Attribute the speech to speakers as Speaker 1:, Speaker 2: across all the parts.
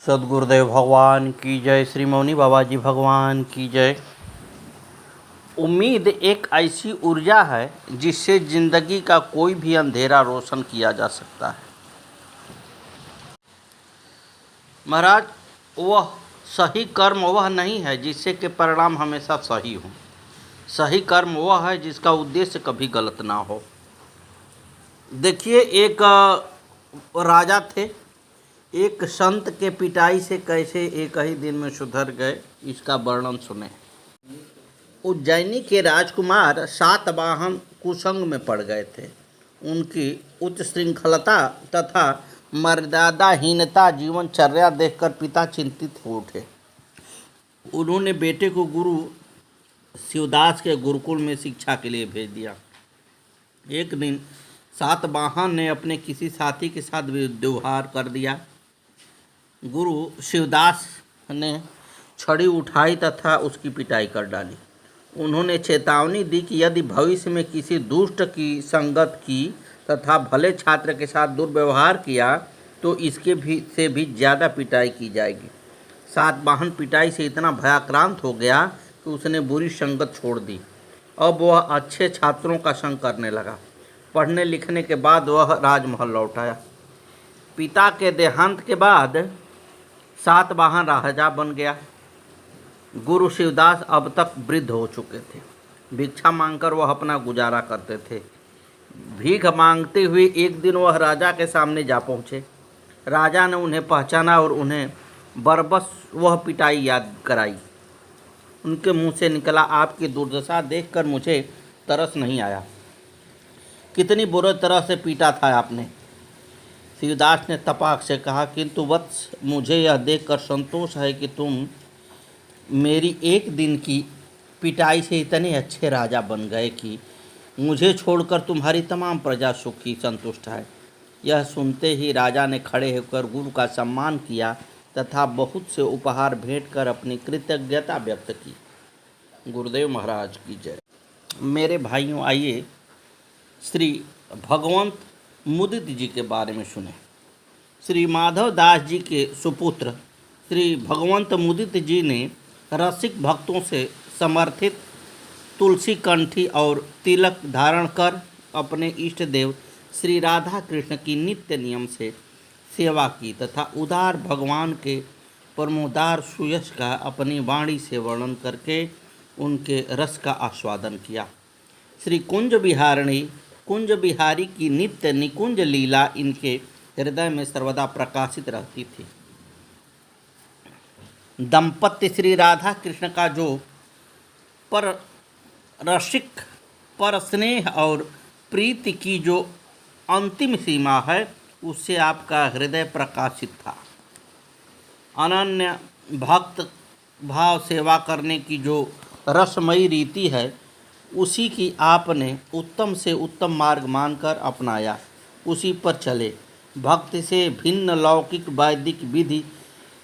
Speaker 1: सदगुरुदेव भगवान की जय। श्री मौनी बाबा जी भगवान की जय। उम्मीद एक ऐसी ऊर्जा है जिससे जिंदगी का कोई भी अंधेरा रोशन किया जा सकता है। महाराज, वह सही कर्म वह नहीं है जिससे कि परिणाम हमेशा सही हो। सही कर्म वह है जिसका उद्देश्य कभी गलत ना हो। देखिए, एक राजा थे। एक संत के पिटाई से कैसे एक ही दिन में सुधर गए, इसका वर्णन सुने। उज्जैनी के राजकुमार सातवाहन कुसंग में पड़ गए थे। उनकी उच्च श्रृंखलता तथा मर्यादाहीनता जीवनचर्या देखकर पिता चिंतित हो उठे। उन्होंने बेटे को गुरु शिवदास के गुरुकुल में शिक्षा के लिए भेज दिया। एक दिन सातवाहन ने अपने किसी साथी के साथ व्यवहार कर दिया। गुरु शिवदास ने छड़ी उठाई तथा उसकी पिटाई कर डाली। उन्होंने चेतावनी दी कि यदि भविष्य में किसी दुष्ट की संगत की तथा भले छात्र के साथ दुर्व्यवहार किया तो इसके भी ज़्यादा पिटाई की जाएगी। सातवाहन पिटाई से इतना भयाक्रांत हो गया कि उसने बुरी संगत छोड़ दी। अब वह अच्छे छात्रों का संग करने लगा। पढ़ने लिखने के बाद वह राजमहल लौट आया। पिता के देहांत के बाद सातवाहन राजा बन गया। गुरु शिवदास अब तक वृद्ध हो चुके थे। भिक्षा मांगकर वह अपना गुजारा करते थे। भीख मांगते हुए एक दिन वह राजा के सामने जा पहुँचे। राजा ने उन्हें पहचाना और उन्हें बरबस वह पिटाई याद कराई। उनके मुंह से निकला, आपकी दुर्दशा देखकर मुझे तरस नहीं आया। कितनी बुरी तरह से पीटा था आपने। शिवदास ने तपाक से कहा, किंतु वत्स, मुझे यह देखकर संतोष है कि तुम मेरी एक दिन की पिटाई से इतने अच्छे राजा बन गए कि मुझे छोड़कर तुम्हारी तमाम प्रजा सुखी संतुष्ट है। यह सुनते ही राजा ने खड़े होकर गुरु का सम्मान किया तथा बहुत से उपहार भेंट कर अपनी कृतज्ञता व्यक्त की। गुरुदेव महाराज की जय। मेरे भाइयों, आइए श्री भगवंत मुदित जी के बारे में सुने। श्री माधव दास जी के सुपुत्र श्री भगवंत मुदित जी ने रसिक भक्तों से समर्थित तुलसी कंठी और तिलक धारण कर अपने इष्ट देव श्री राधा कृष्ण की नित्य नियम से सेवा की तथा उदार भगवान के परमोदार सुयश का अपनी वाणी से वर्णन करके उनके रस का आस्वादन किया। श्री कुंज बिहारी की नित्य निकुंज लीला इनके हृदय में सर्वदा प्रकाशित रहती थी। दंपत्य श्री राधा कृष्ण का जो पर रसिक, पर स्नेह और प्रीति की जो अंतिम सीमा है, उससे आपका हृदय प्रकाशित था। अनन्य भक्त भाव सेवा करने की जो रसमयी रीति है, उसी की आपने उत्तम से उत्तम मार्ग मानकर अपनाया, उसी पर चले। भक्ति से भिन्न लौकिक वैदिक विधि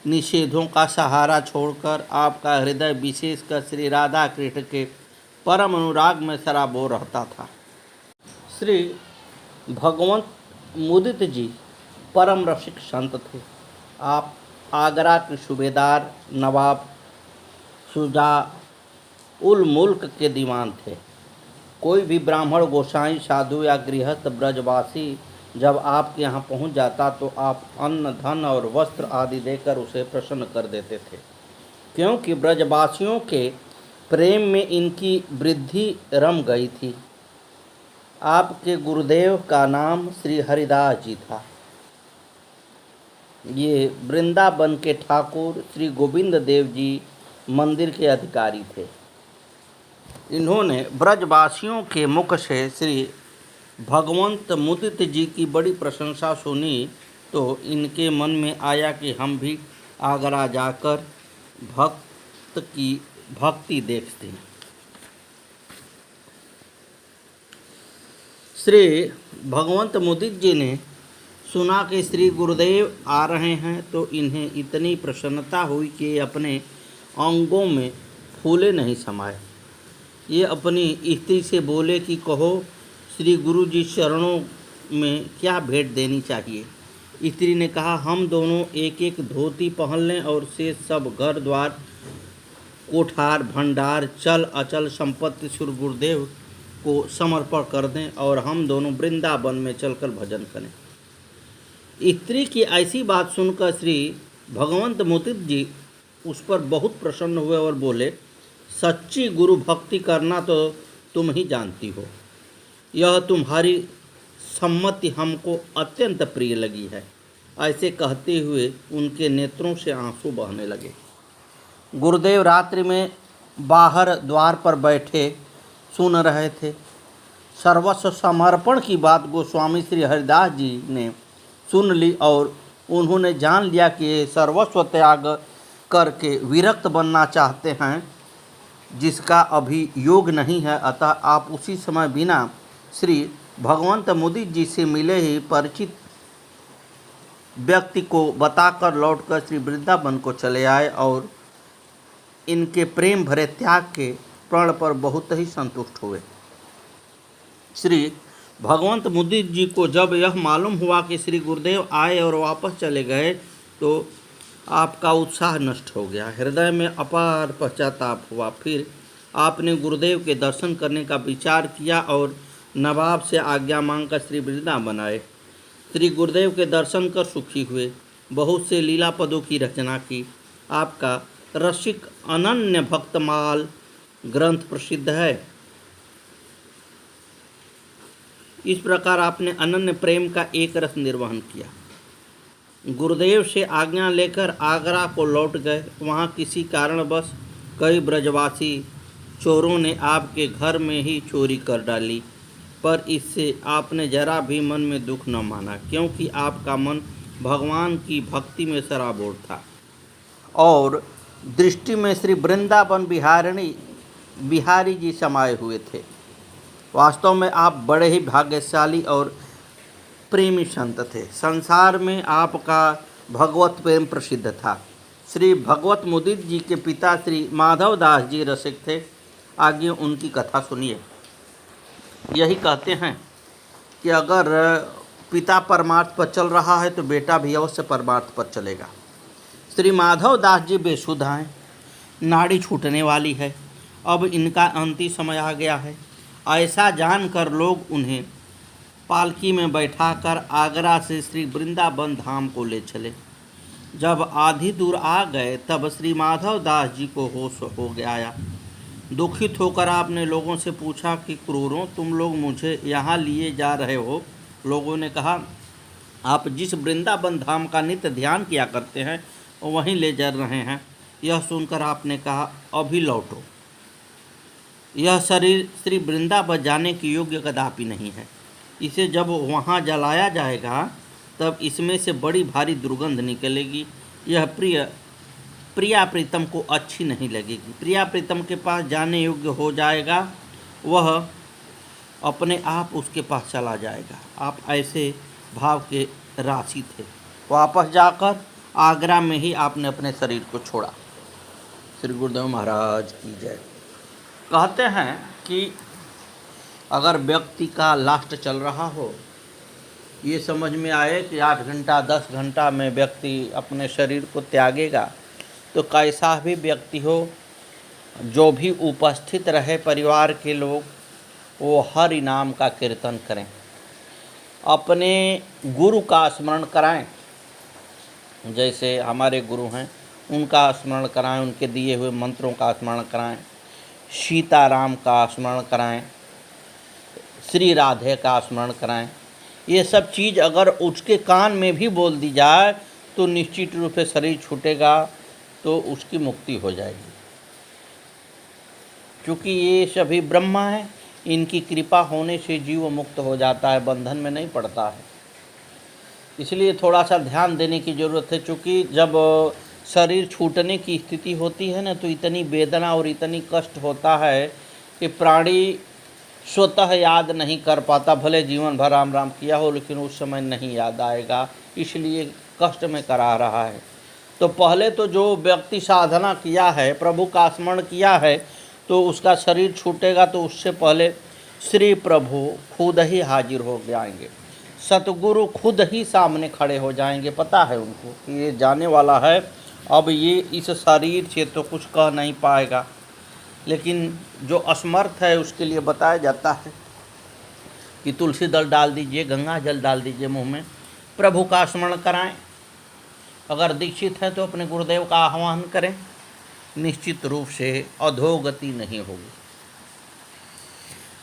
Speaker 1: निषेधों का सहारा छोड़कर आपका हृदय विशेषकर श्री राधा कृष्ण के परम अनुराग में सराबोर रहता था। श्री भगवंत मुदित जी परम रसिक संत थे। आप आगरा के सूबेदार नवाब शुजा उल मुल्क के दीवान थे। कोई भी ब्राह्मण, गोसाई, साधु या गृहस्थ ब्रजवासी जब आपके यहाँ पहुँच जाता तो आप अन्न, धन और वस्त्र आदि देकर उसे प्रसन्न कर देते थे, क्योंकि ब्रजवासियों के प्रेम में इनकी वृद्धि रम गई थी। आपके गुरुदेव का नाम श्री हरिदास जी था। ये वृंदावन के ठाकुर श्री गोविंद देव जी मंदिर के अधिकारी थे। इन्होंने ब्रजवासियों के मुख से श्री भगवंत मुदित जी की बड़ी प्रशंसा सुनी तो इनके मन में आया कि हम भी आगरा जाकर भक्त की भक्ति देखते हैं। श्री भगवंत मुदित जी ने सुना कि श्री गुरुदेव आ रहे हैं तो इन्हें इतनी प्रसन्नता हुई कि अपने अंगों में फूले नहीं समाये। ये अपनी स्त्री से बोले कि कहो, श्री गुरु जी चरणों में क्या भेंट देनी चाहिए। स्त्री ने कहा, हम दोनों एक एक धोती पहन लें और से सब घर द्वार कोठार भंडार चल अचल संपत्ति श्री गुरुदेव को समर्पण कर दें और हम दोनों वृंदावन में चलकर भजन करें। स्त्री की ऐसी बात सुनकर श्री भगवंत मुदित जी उस पर बहुत प्रसन्न हुए और बोले, सच्ची गुरु भक्ति करना तो तुम ही जानती हो। यह तुम्हारी सम्मति हमको अत्यंत प्रिय लगी है। ऐसे कहते हुए उनके नेत्रों से आंसू बहने लगे। गुरुदेव रात्रि में बाहर द्वार पर बैठे सुन रहे थे। सर्वस्व समर्पण की बात गोस्वामी श्री हरिदास जी ने सुन ली और उन्होंने जान लिया कि ये सर्वस्व त्याग करके विरक्त बनना चाहते हैं, जिसका अभी योग नहीं है। अतः आप उसी समय बिना श्री भगवंत मुदित जी से मिले ही परिचित व्यक्ति को बताकर लौटकर श्री वृंदावन को चले आए और इनके प्रेम भरे त्याग के प्रण पर बहुत ही संतुष्ट हुए। श्री भगवंत मुदित जी को जब यह मालूम हुआ कि श्री गुरुदेव आए और वापस चले गए तो आपका उत्साह नष्ट हो गया। हृदय में अपार पश्चाताप हुआ। फिर आपने गुरुदेव के दर्शन करने का विचार किया और नवाब से आज्ञा मांगकर श्री वृंदावन आए। श्री गुरुदेव के दर्शन कर सुखी हुए। बहुत से लीला पदों की रचना की। आपका रसिक अनन्य भक्तमाल ग्रंथ प्रसिद्ध है। इस प्रकार आपने अनन्य प्रेम का एक रस निर्वहन किया। गुरुदेव से आज्ञा लेकर आगरा को लौट गए। वहाँ किसी कारणवश कई ब्रजवासी चोरों ने आपके घर में ही चोरी कर डाली, पर इससे आपने जरा भी मन में दुख न माना, क्योंकि आपका मन भगवान की भक्ति में सराबोर था और दृष्टि में श्री वृंदावन बिहारी जी समाये हुए थे। वास्तव में आप बड़े ही भाग्यशाली और प्रेमी संत थे। संसार में आपका भगवत प्रेम प्रसिद्ध था। श्री भगवत मुदित जी के पिता श्री माधव दास जी रसिक थे। आगे उनकी कथा सुनिए। यही कहते हैं कि अगर पिता परमार्थ पर चल रहा है तो बेटा भी अवश्य परमार्थ पर चलेगा। श्री माधव दास जी बेसुध हैं, नाड़ी छूटने वाली है, अब इनका अंतिम समय आ गया है। ऐसा जानकर लोग उन्हें पालकी में बैठाकर आगरा से श्री वृंदावन धाम को ले चले। जब आधी दूर आ गए तब श्री माधव दास जी को होश हो गया। दुखित होकर आपने लोगों से पूछा कि क्रूरों, तुम लोग मुझे यहाँ लिए जा रहे हो? लोगों ने कहा, आप जिस वृंदावन धाम का नित्य ध्यान किया करते हैं वहीं ले जा रहे हैं। यह सुनकर आपने कहा, अभी लौटो। यह शरीर श्री वृंदावन जाने के योग्य कदापि नहीं है। इसे जब वहाँ जलाया जाएगा तब इसमें से बड़ी भारी दुर्गंध निकलेगी। यह प्रिया प्रीतम को अच्छी नहीं लगेगी। प्रिया प्रीतम के पास जाने योग्य हो जाएगा, वह अपने आप उसके पास चला जाएगा। आप ऐसे भाव के राशि थे। वापस जाकर आगरा में ही आपने अपने शरीर को छोड़ा। श्री गुरुदेव महाराज की जय। कहते हैं कि अगर व्यक्ति का लास्ट चल रहा हो, ये समझ में आए कि 8 घंटा 10 घंटा में व्यक्ति अपने शरीर को त्यागेगा, तो कैसा भी व्यक्ति हो, जो भी उपस्थित रहे परिवार के लोग, वो हरि नाम का कीर्तन करें, अपने गुरु का स्मरण कराएं। जैसे हमारे गुरु हैं उनका स्मरण कराएं, उनके दिए हुए मंत्रों का स्मरण कराएं, सीताराम का स्मरण कराएं, श्री राधे का स्मरण कराएं। ये सब चीज़ अगर उसके कान में भी बोल दी जाए तो निश्चित रूप से शरीर छूटेगा, तो उसकी मुक्ति हो जाएगी। क्योंकि ये सभी ब्रह्मा हैं, इनकी कृपा होने से जीव मुक्त हो जाता है, बंधन में नहीं पड़ता है। इसलिए थोड़ा सा ध्यान देने की ज़रूरत है। क्योंकि जब शरीर छूटने की स्थिति होती है ना, तो इतनी वेदना और इतनी कष्ट होता है कि प्राणी स्वतः याद नहीं कर पाता। भले जीवन भर राम राम किया हो, लेकिन उस समय नहीं याद आएगा, इसलिए कष्ट में करा रहा है। तो पहले तो जो व्यक्ति साधना किया है, प्रभु का स्मरण किया है, तो उसका शरीर छूटेगा तो उससे पहले श्री प्रभु खुद ही हाजिर हो जाएंगे। सतगुरु खुद ही सामने खड़े हो जाएंगे। पता है उनको कि ये जाने वाला है, अब ये इस शरीर से तो कुछ कह नहीं पाएगा, लेकिन जो असमर्थ है उसके लिए बताया जाता है कि तुलसी दल डाल दीजिए, गंगा जल डाल दीजिए मुंह में, प्रभु का स्मरण कराएं। अगर दीक्षित है तो अपने गुरुदेव का आह्वान करें, निश्चित रूप से अधोगति नहीं होगी।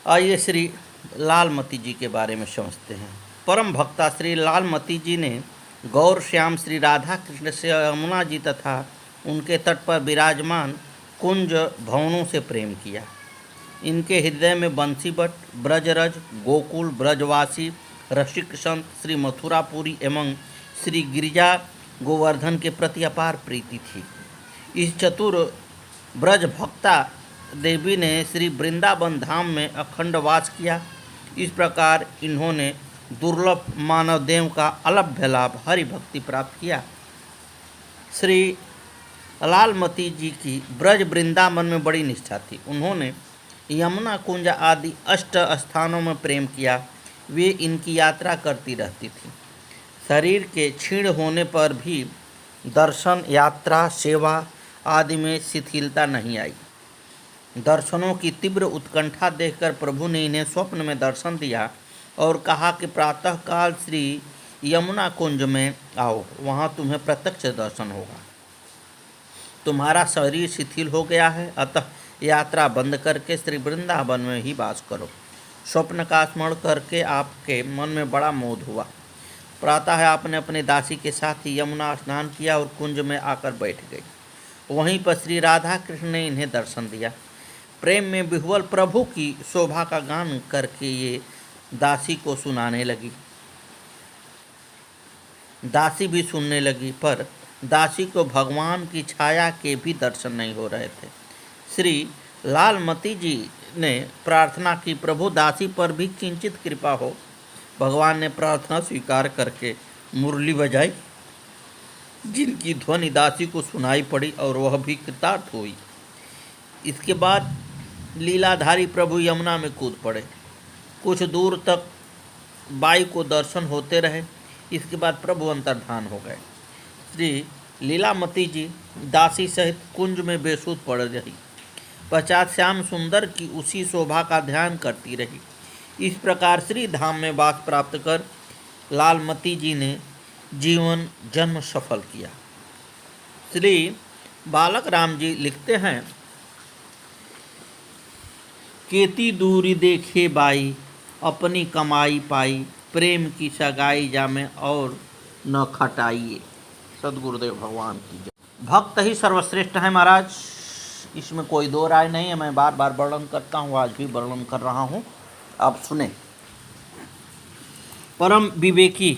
Speaker 1: आइए श्री लालमती जी के बारे में समझते हैं। परम भक्ता श्री लालमती जी ने गौर श्याम श्री राधा कृष्ण से यमुना जी तथा उनके तट पर विराजमान कुंज भवनों से प्रेम किया। इनके हृदय में बंसीबट, ब्रजरज, गोकुल, ब्रजवासी, रसिक संत, श्री मथुरापुरी एवं श्री गिरिजा गोवर्धन के प्रति अपार प्रीति थी। इस चतुर ब्रज भक्ता देवी ने श्री वृंदावन धाम में अखंड वास किया। इस प्रकार इन्होंने दुर्लभ मानव देव का अलभ्य लाभ हरि भक्ति प्राप्त किया। श्री लालमती जी की ब्रज वृंदावन में बड़ी निष्ठा थी। उन्होंने यमुना कुंज आदि 8 स्थानों में प्रेम किया। वे इनकी यात्रा करती रहती थी। शरीर के क्षीण होने पर भी दर्शन, यात्रा, सेवा आदि में शिथिलता नहीं आई। दर्शनों की तीव्र उत्कंठा देखकर प्रभु ने इन्हें स्वप्न में दर्शन दिया और कहा कि प्रातःकाल श्री यमुना कुंज में आओ, वहाँ तुम्हें प्रत्यक्ष दर्शन होगा। तुम्हारा शरीर शिथिल हो गया है, अतः यात्रा बंद करके श्री वृंदावन में ही वास करो। स्वप्न का स्मरण करके आपके मन में बड़ा मोद हुआ। प्रातः आपने अपने दासी के साथ ही यमुना स्नान किया और कुंज में आकर बैठ गई। वहीं पर श्री राधा कृष्ण ने इन्हें दर्शन दिया। प्रेम में विह्वल प्रभु की शोभा का गान करके ये दासी को सुनाने लगी। दासी भी सुनने लगी, पर दासी को भगवान की छाया के भी दर्शन नहीं हो रहे थे। श्री लालमती जी ने प्रार्थना की, प्रभु दासी पर भी किंचित कृपा हो। भगवान ने प्रार्थना स्वीकार करके मुरली बजाई, जिनकी ध्वनि दासी को सुनाई पड़ी और वह भी कृतार्थ हुई। इसके बाद लीलाधारी प्रभु यमुना में कूद पड़े। कुछ दूर तक बाई को दर्शन होते रहे। इसके बाद प्रभु अंतर्धान हो गए। श्री लीलामती जी दासी सहित कुंज में बेसुध पड़ रही। पश्चात श्याम सुंदर की उसी शोभा का ध्यान करती रही। इस प्रकार श्री धाम में वास प्राप्त कर लालमती जी ने जीवन जन्म सफल किया। श्री बालक राम जी लिखते हैं, केती दूरी देखे बाई, अपनी कमाई पाई, प्रेम की सगाई जामे और न खटाइए। सदगुरुदेव भगवान की जय। भक्त ही सर्वश्रेष्ठ है महाराज, इसमें कोई दो राय नहीं है। मैं बार बार वर्णन करता हूँ, आज भी वर्णन कर रहा हूँ, आप सुने। परम विवेकी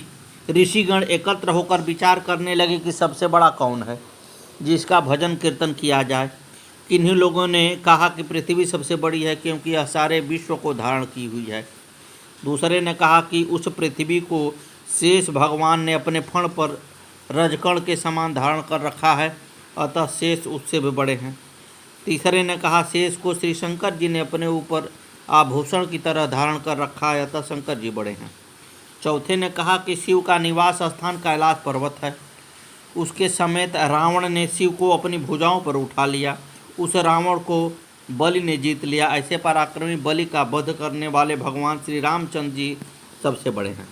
Speaker 1: ऋषिगण एकत्र होकर विचार करने लगे कि सबसे बड़ा कौन है जिसका भजन कीर्तन किया जाए। किन्हीं लोगों ने कहा कि पृथ्वी सबसे बड़ी है, क्योंकि यह सारे विश्व को धारण की हुई है। दूसरे ने कहा कि उस पृथ्वी को शेष भगवान ने अपने फण पर रजकण के समान धारण कर रखा है, अतः शेष उससे भी बड़े हैं। तीसरे ने कहा शेष को श्री शंकर जी ने अपने ऊपर आभूषण की तरह धारण कर रखा है, अतः शंकर जी बड़े हैं। चौथे ने कहा कि शिव का निवास स्थान कैलाश पर्वत है। उसके समेत रावण ने शिव को अपनी भुजाओं पर उठा लिया। उस रावण को बलि ने जीत लिया। ऐसे पराक्रमी बलि का वध करने वाले भगवान श्री रामचंद्र जी सबसे बड़े हैं।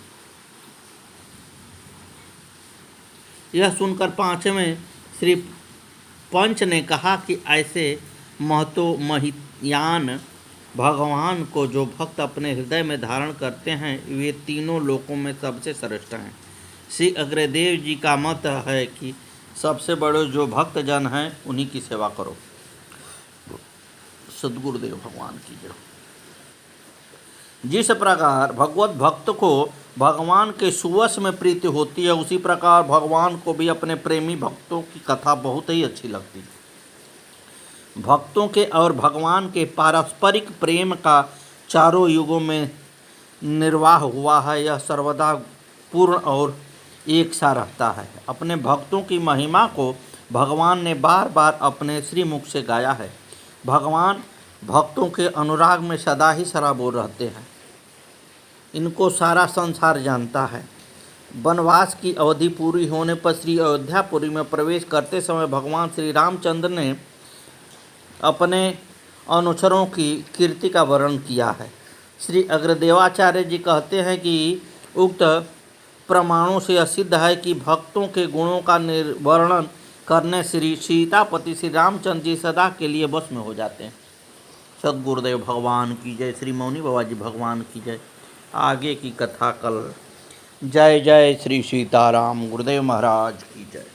Speaker 1: यह सुनकर पांचवें श्री पंच ने कहा कि ऐसे महतोमहियान भगवान को जो भक्त अपने हृदय में धारण करते हैं, वे तीनों लोकों में सबसे श्रेष्ठ हैं। श्री अग्रदेव जी का मत है कि सबसे बड़े जो भक्त जन हैं उन्हीं की सेवा करो। सदगुरुदेव भगवान की जय। जिस प्रकार भगवत भक्त को भगवान के सुवश में प्रीति होती है, उसी प्रकार भगवान को भी अपने प्रेमी भक्तों की कथा बहुत ही अच्छी लगती है। भक्तों के और भगवान के पारस्परिक प्रेम का चारों युगों में निर्वाह हुआ है। यह सर्वदा पूर्ण और एक सा रहता है। अपने भक्तों की महिमा को भगवान ने बार बार अपने श्रीमुख से गाया है। भगवान भक्तों के अनुराग में सदा ही सराबोर रहते हैं। इनको सारा संसार जानता है। वनवास की अवधि पूरी होने पर श्री अयोध्यापुरी में प्रवेश करते समय भगवान श्री रामचंद्र ने अपने अनुचरों की कीर्ति का वर्णन किया है। श्री अग्रदेवाचार्य जी कहते हैं कि उक्त प्रमाणों से यह सिद्ध है कि भक्तों के गुणों का वर्णन करने श्री सीतापति श्री रामचंद्र जी सदा के लिए बस में हो जाते हैं। सद्गुरुदेव भगवान की जय, श्री मौनी बाबा जी भगवान की जय। आगे की कथा कल। जय जय श्री सीताराम, गुरुदेव महाराज की जय।